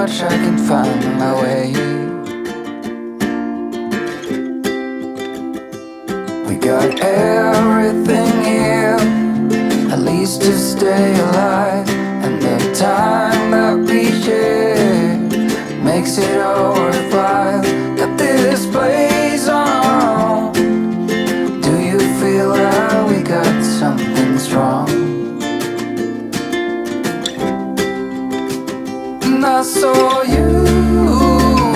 much I can find my way. We got everything here, at least to stay alive. And the time that we share makes it all worthwhile. Got this place on our own. Do you feel like we got something strong? And I saw you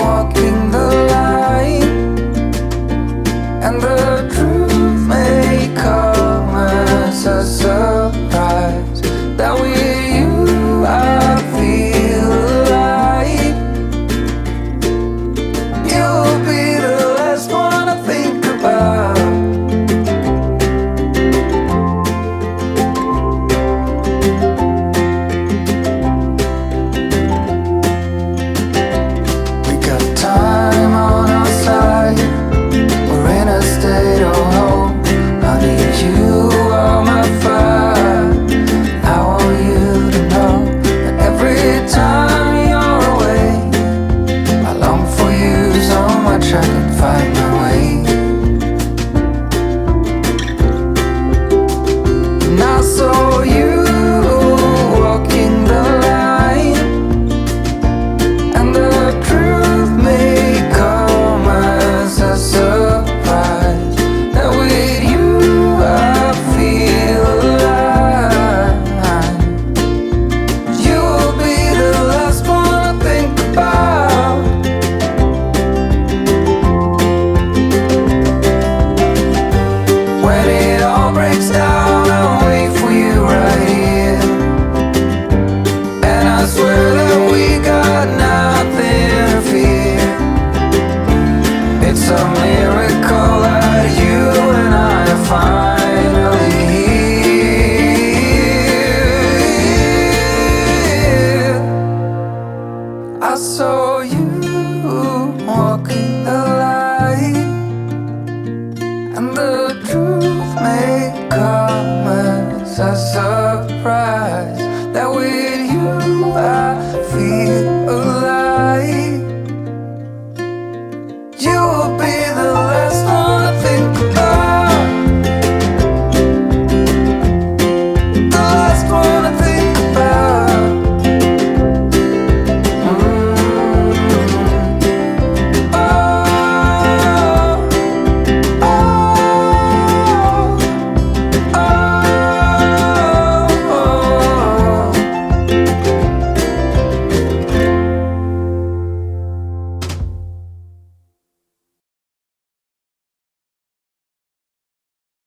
walking the line, and the truth may come as a surprise that with you I feel alive. You'll be the last one I think about. We got time on our side, we're in a state of hope. Honey, you are my fire. I want you to know that every time you're away, I long for you so much I can find my way. And I saw you walking the line, and the truth may come as a surprise that with you I feel alive. You'll be the last one I think about. When it all breaks down, I'll wait for you right here. And I swear that we got nothing to fear. It's a miracle that you and I are finally here. I saw you walking the line, and the truth may come as a surprise